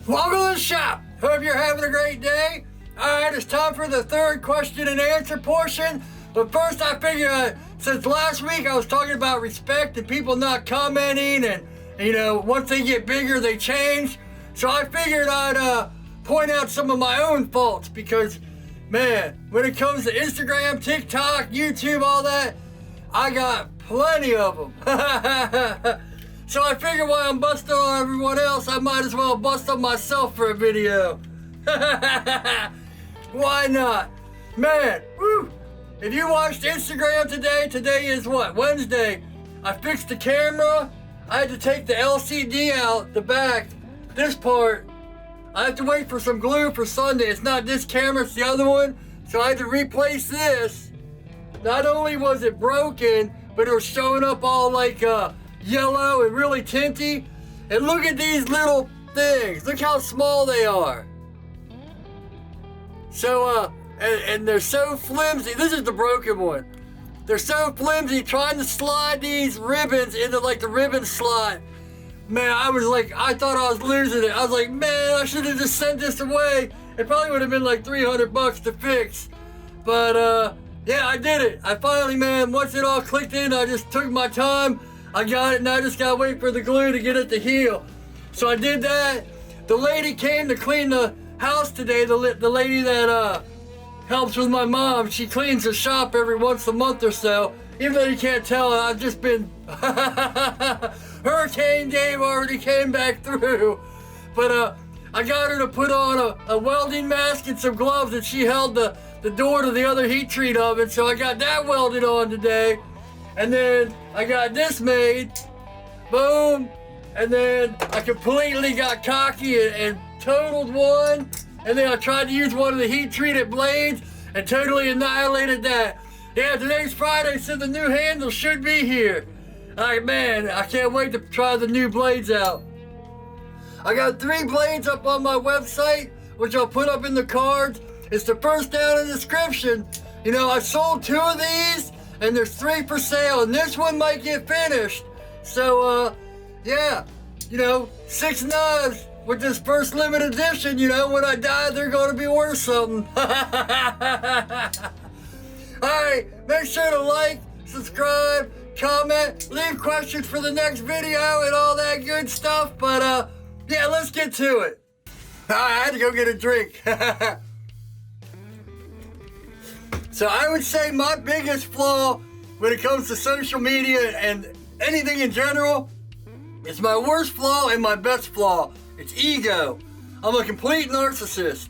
Welcome to the shop. Hope you're having a great day. Alright, it's time for the third question and answer portion. But first I figured, since last week I was talking about respect and people not commenting and, once they get bigger they change. So I figured I'd point out some of my own faults because, man, when it comes to Instagram, TikTok, YouTube, all that, I got plenty of them. So I figured while I'm busting on everyone else, I might as well bust on myself for a video. Why not? Man, woo! If you watched Instagram today is what, Wednesday, I fixed the camera. I had to take the LCD out, the back, this part. I have to wait for some glue for Sunday. It's not this camera, it's the other one. So I had to replace this. Not only was it broken, but it was showing up all like yellow and really tinty. And look at these little things. Look how small they are. So, and they're so flimsy. This is the broken one. They're so flimsy, trying to slide these ribbons into like the ribbon slot. Man, I thought I was losing it. I was like, man, I should have just sent this away. It probably would have been like $300 to fix. But, yeah, I did it. I finally, man, once it all clicked in, I just took my time. I got it, and I just gotta wait for the glue to get it to heal. So I did that. The lady came to clean the house today. The lady that helps with my mom. She cleans the shop every once a month or so. Even though you can't tell, I've just been... Hurricane Dave already came back through. But I got her to put on a welding mask and some gloves, and she held the door to the other heat treat oven. So I got that welded on today. And then I got this made, boom, and then I completely got cocky and totaled one, and then I tried to use one of the heat-treated blades and totally annihilated that. Yeah, today's Friday, so the new handle should be here. Alright, man, I can't wait to try the new blades out. I got 3 blades up on my website, which I'll put up in the cards. It's the first down in the description. I sold 2 of these, and there's 3 for sale, and this one might get finished. So, yeah, 6 knives with this first limited edition. When I die, they're gonna be worth something. Alright, make sure to like, subscribe, comment, leave questions for the next video and all that good stuff. But, yeah, let's get to it. Alright, I had to go get a drink. So I would say my biggest flaw when it comes to social media and anything in general, it's my worst flaw and my best flaw. It's ego. I'm a complete narcissist.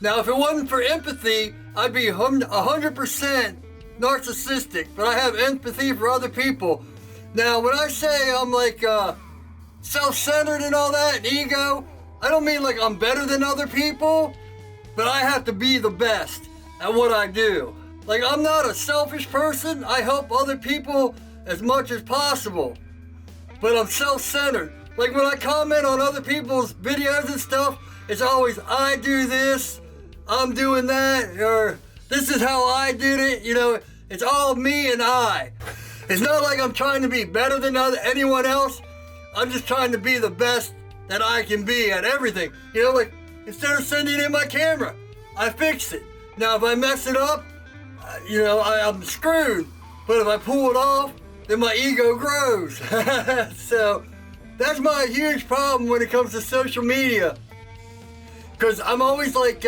Now, if it wasn't for empathy, I'd be 100% narcissistic, but I have empathy for other people. Now, when I say I'm like self-centered and all that, and ego, I don't mean like I'm better than other people, but I have to be the best at what I do. Like, I'm not a selfish person. I help other people as much as possible. But I'm self-centered. Like, when I comment on other people's videos and stuff, it's always, I do this, I'm doing that, or this is how I did it. It's all me and I. It's not like I'm trying to be better than anyone else. I'm just trying to be the best that I can be at everything. Like, instead of sending in my camera, I fix it. Now, if I mess it up, I'm screwed. But if I pull it off, then my ego grows. So, that's my huge problem when it comes to social media. Because I'm always like,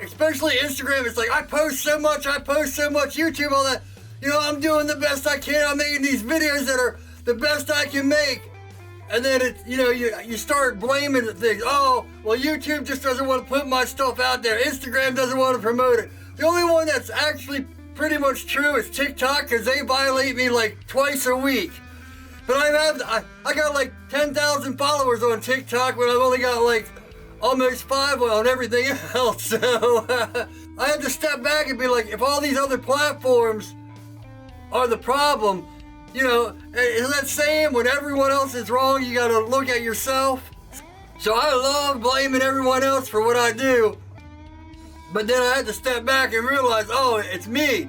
especially Instagram, it's like, I post so much, YouTube, all that. I'm doing the best I can. I'm making these videos that are the best I can make. And then you start blaming things. Oh, well, YouTube just doesn't want to put my stuff out there. Instagram doesn't want to promote it. The only one that's actually pretty much true is TikTok, because they violate me like twice a week. But I got like 10,000 followers on TikTok when I've only got like almost 5 on everything else. So I had to step back and be like, if all these other platforms are the problem, is that saying when everyone else is wrong, you gotta look at yourself? So I love blaming everyone else for what I do. But then I had to step back and realize, oh, it's me,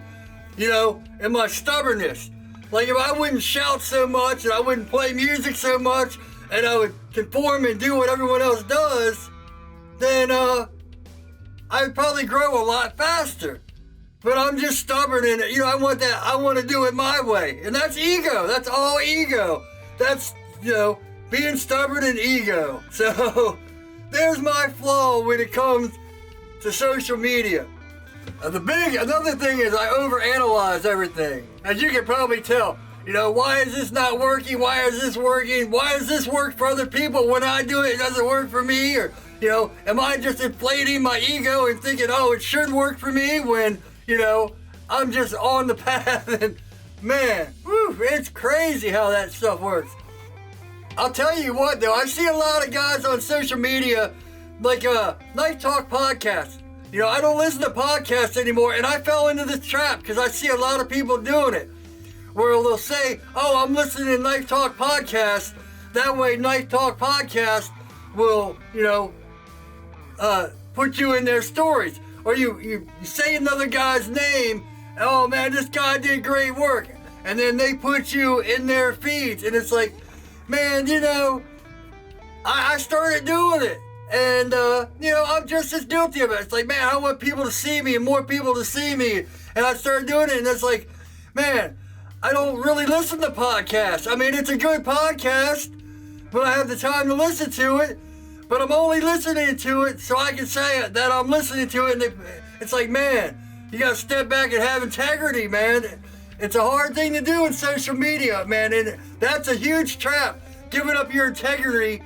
and my stubbornness. Like, if I wouldn't shout so much and I wouldn't play music so much and I would conform and do what everyone else does, then I'd probably grow a lot faster. But I'm just stubborn, and I want to do it my way. And that's ego. That's all ego. That's, being stubborn and ego. So there's my flaw when it comes to social media. Another thing is I overanalyze everything. As you can probably tell, why is this not working? Why is this working? Why does this work for other people? When I do it, it doesn't work for me? Or, am I just inflating my ego and thinking, oh, it should work for me when, I'm just on the path? And man, it's crazy how that stuff works. I'll tell you what, though, I see a lot of guys on social media, like Knife Talk podcast. I don't listen to podcasts anymore, and I fell into this trap because I see a lot of people doing it, where they'll say, oh, I'm listening to Knife Talk podcast. That way, Knife Talk podcast will, put you in their stories. Or you say another guy's name, oh man, this guy did great work. And then they put you in their feeds, and it's like, man, I started doing it. And, I'm just as guilty of it. It's like, man, I want people to see me and more people to see me. And I started doing it, and it's like, man, I don't really listen to podcasts. I mean, it's a good podcast, but I have the time to listen to it. But I'm only listening to it so I can say that I'm listening to it. And it's like, man, you got to step back and have integrity, man. It's a hard thing to do in social media, man. And that's a huge trap, giving up your integrity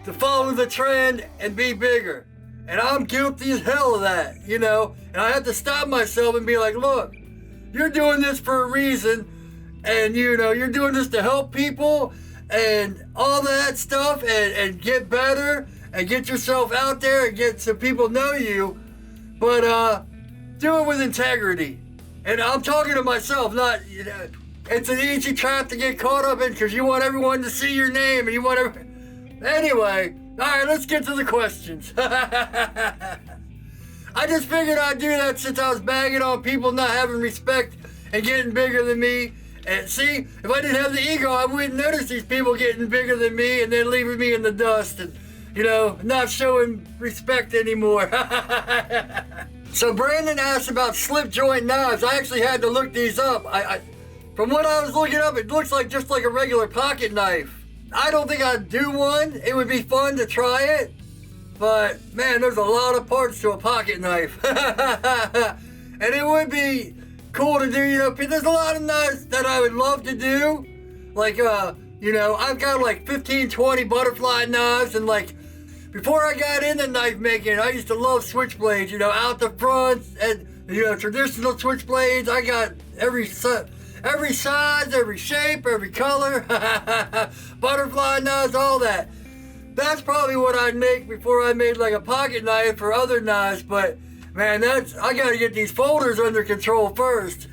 to follow the trend and be bigger. And I'm guilty as hell of that, And I have to stop myself and be like, look, you're doing this for a reason. And, you're doing this to help people and all that stuff and get better and get yourself out there and get some people know you. But do it with integrity. And I'm talking to myself, not, it's an easy trap to get caught up in because you want everyone to see your name and you want Anyway, all right, let's get to the questions. I just figured I'd do that since I was bagging on people not having respect and getting bigger than me. And see, if I didn't have the ego, I wouldn't notice these people getting bigger than me and then leaving me in the dust and, not showing respect anymore. So Brandon asked about slip joint knives. I actually had to look these up. From what I was looking up, it looks like just like a regular pocket knife. I don't think I'd do one. It would be fun to try it. But, man, there's a lot of parts to a pocket knife. And it would be cool to do, there's a lot of knives that I would love to do. Like, I've got like 15, 20 butterfly knives. And like, before I got into knife making, I used to love switchblades, out the front. And, traditional switchblades. I got every size, every shape, every color, butterfly knives, all that. That's probably what I'd make before I made like a pocket knife or other knives, but man, I gotta get these folders under control first.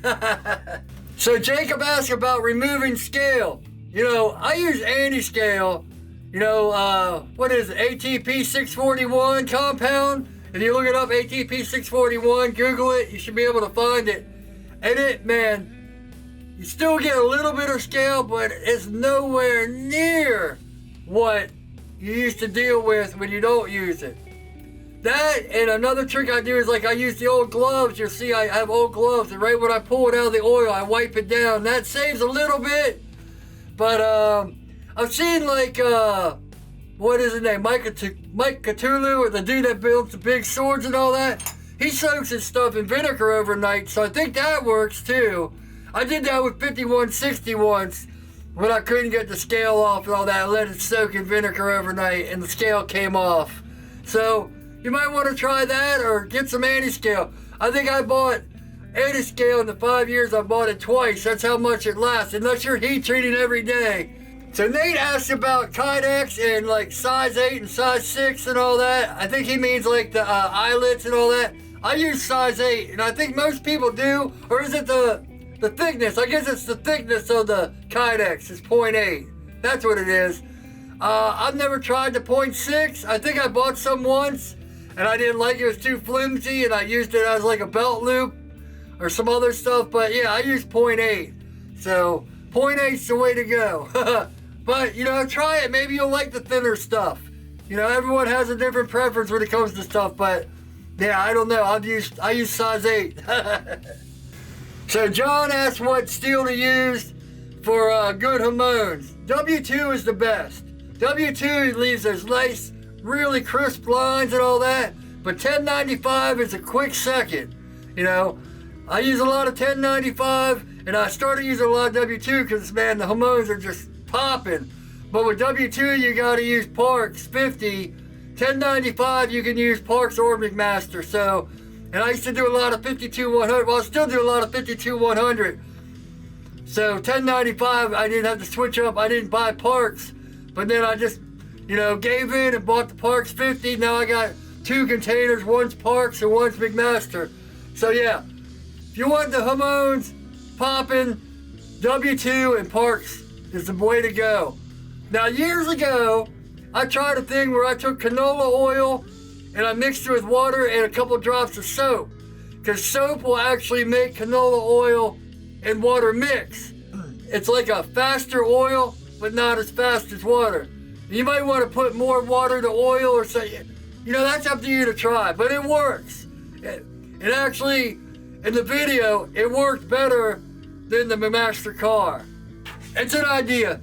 So Jacob asked about removing scale. I use anti-scale, what is it, ATP 641 compound. If you look it up, ATP 641, Google it, you should be able to find it. And it, man, you still get a little bit of scale, but it's nowhere near what you used to deal with when you don't use it. That, and another trick I do is like I use the old gloves. You'll see I have old gloves, and right when I pull it out of the oil, I wipe it down. That saves a little bit, but I've seen like, what is his name, Mike Cthulhu, or the dude that builds the big swords and all that. He soaks his stuff in vinegar overnight, so I think that works too. I did that with 5160 once when I couldn't get the scale off and all that. I let it soak in vinegar overnight and the scale came off. So you might want to try that or get some anti-scale. I think I bought anti-scale in the 5 years I bought it twice. That's how much it lasts, unless you're heat treating every day. So Nate asked about Kydex and like size 8 and size 6 and all that. I think he means like the eyelets and all that. I use size 8, and I think most people do. Or is it the thickness? I guess it's the thickness of the Kydex is 0.8. That's what it is. I've never tried the 0.6. I think I bought some once, and I didn't like it. It was too flimsy, and I used it as like a belt loop or some other stuff. But yeah, I use 0.8. So 0.8's the way to go. But, try it. Maybe you'll like the thinner stuff. Everyone has a different preference when it comes to stuff, but yeah, I don't know. I use size 8. So John asked what steel to use for good hormones. W2 is the best. W2 leaves those nice, really crisp lines and all that, but 1095 is a quick second. I use a lot of 1095, and I started using a lot of W2 because, man, the hormones are just popping. But with W2, you got to use Parks 50. 1095, you can use Parks or McMaster. So, and I used to do a lot of 52-100. Well, I still do a lot of 52-100. So 1095, I didn't have to switch up. I didn't buy Parks, but then I just, gave in and bought the Parks 50. Now I got 2 containers. One's Parks and one's McMaster. So yeah, if you want the hormones popping, W2 and Parks is the way to go. Now, years ago, I tried a thing where I took canola oil and I mixed it with water and a couple drops of soap. Because soap will actually make canola oil and water mix. It's like a faster oil, but not as fast as water. You might want to put more water to oil or say, that's up to you to try, but it works. It actually, in the video, it worked better than the McMaster car. It's an idea.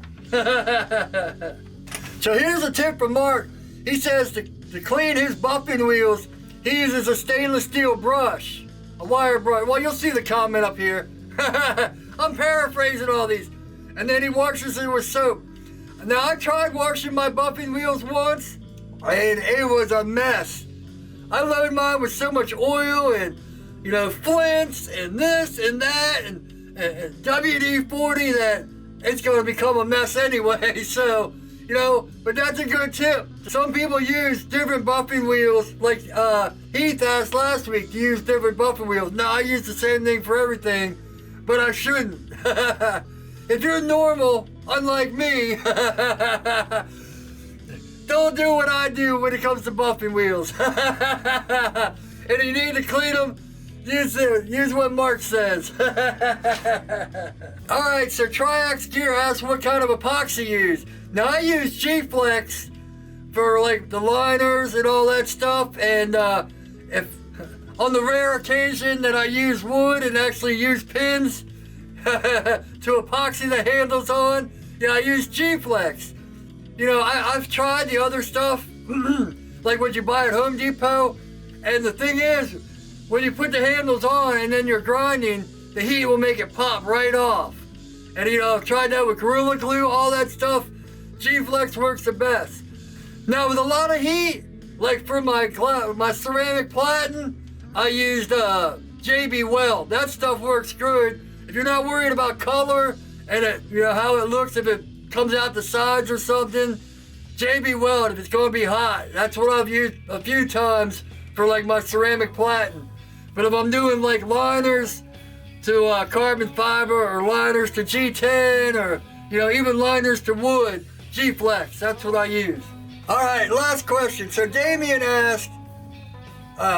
So here's a tip from Mark. He says to clean his buffing wheels, he uses a stainless steel brush, a wire brush. Well, you'll see the comment up here. I'm paraphrasing all these. And then he washes it with soap. Now, I tried washing my buffing wheels once, and it was a mess. I loaded mine with so much oil and, flints and this and that and WD-40 that it's going to become a mess anyway. So, but that's a good tip. Some people use different buffing wheels, like Heath asked last week to use different buffing wheels. No, I use the same thing for everything, but I shouldn't. If you're normal, unlike me, don't do what I do when it comes to buffing wheels. And you need to clean them, use what Mark says. Alright, so Triax Gear asks what kind of epoxy you use. Now, I use G-Flex for like the liners and all that stuff, and if on the rare occasion that I use wood and actually use pins to epoxy the handles on, I use G-Flex. I've tried the other stuff, like what you buy at Home Depot, and the thing is, when you put the handles on and then you're grinding, the heat will make it pop right off. And I've tried that with Gorilla Glue, all that stuff. G-Flex works the best. Now, with a lot of heat, like for my ceramic platen, I used JB Weld. That stuff works good. If you're not worried about color and how it looks, if it comes out the sides or something, JB Weld, if it's going to be hot. That's what I've used a few times for like my ceramic platen. But if I'm doing like liners to carbon fiber or liners to G10 or even liners to wood, G-Flex, that's what I use. All right, last question. So Damien asked,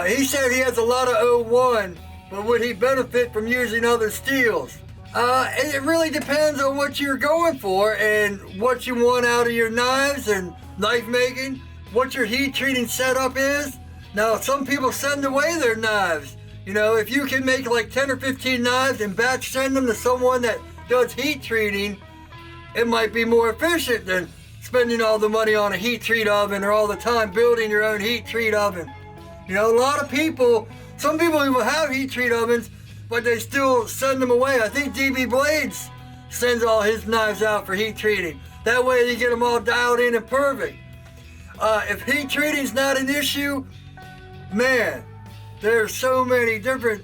he said he has a lot of 01, but would he benefit from using other steels? It really depends on what you're going for and what you want out of your knives and knife making, what your heat treating setup is. Now, some people send away their knives. If you can make like 10 or 15 knives and batch send them to someone that does heat treating, it might be more efficient than spending all the money on a heat treat oven or all the time building your own heat treat oven. A lot of people, some people even have heat treat ovens, but they still send them away. I think DB Blades sends all his knives out for heat treating. That way you get them all dialed in and perfect. If heat treating's not an issue, man, there's so many different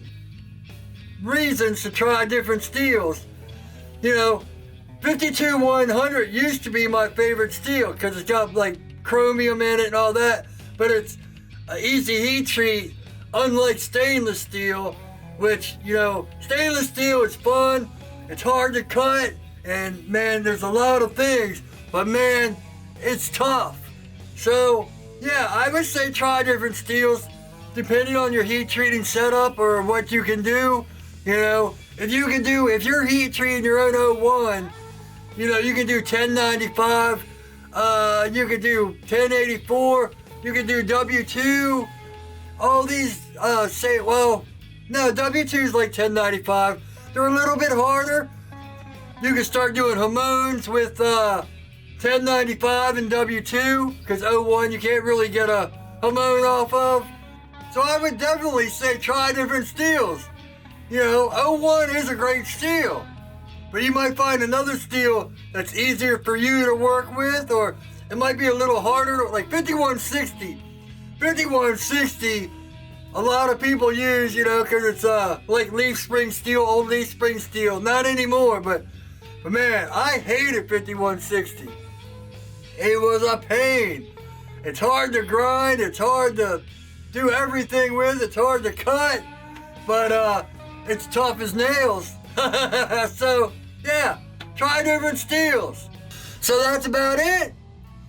reasons to try different steels. 52-100 used to be my favorite steel because it's got like chromium in it and all that, but it's an easy heat treat, unlike stainless steel, which, stainless steel is fun, it's hard to cut, and man, there's a lot of things, but man, it's tough. So, yeah, I would say try different steels depending on your heat treating setup or what you can do. If you're heat treating your own 01, You know, you can do 1095, you can do 1084, you can do W2. All these no, W2 is like 1095. They're a little bit harder. You can start doing hormones with 1095 and W2, because 01 you can't really get a hormone off of. So I would definitely say try different steels. You know, 01 is a great steel, but you might find another steel that's easier for you to work with, or it might be a little harder, like 5160. 5160, a lot of people use, you know, because it's like leaf spring steel, old leaf spring steel. Not anymore, but man, I hated 5160. It was a pain. It's hard to grind, it's hard to do everything with, it's hard to cut, but it's tough as nails. So, yeah, try different steels. So that's about it.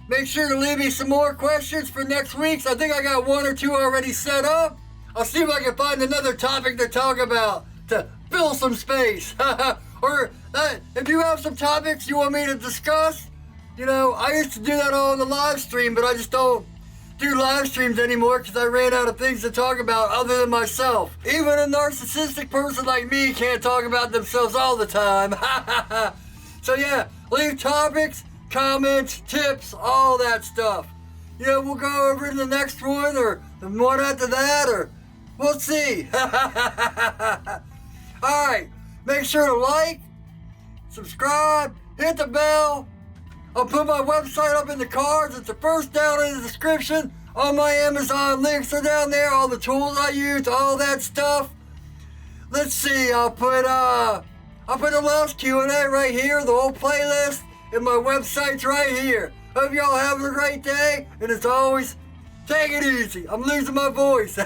Make sure to leave me some more questions for next week's. I think I got one or two already set up. I'll see if I can find another topic to talk about to fill some space. Or if you have some topics you want me to discuss, you know, I used to do that all on the live stream, but I just don't do live streams anymore because I ran out of things to talk about other than myself. Even a narcissistic person like me can't talk about themselves all the time. So yeah, leave topics, comments, tips, all that stuff. You know, we'll go over in the next one or the one after that, or we'll see. Alright, make sure to like, subscribe, hit the bell. I'll put my website up in the cards. It's the first down in the description. All my Amazon links are down there. All the tools I use, all that stuff. Let's see. I'll put the last Q&A right here. The whole playlist and my website's right here. Hope y'all having a great day. And as always, take it easy. I'm losing my voice.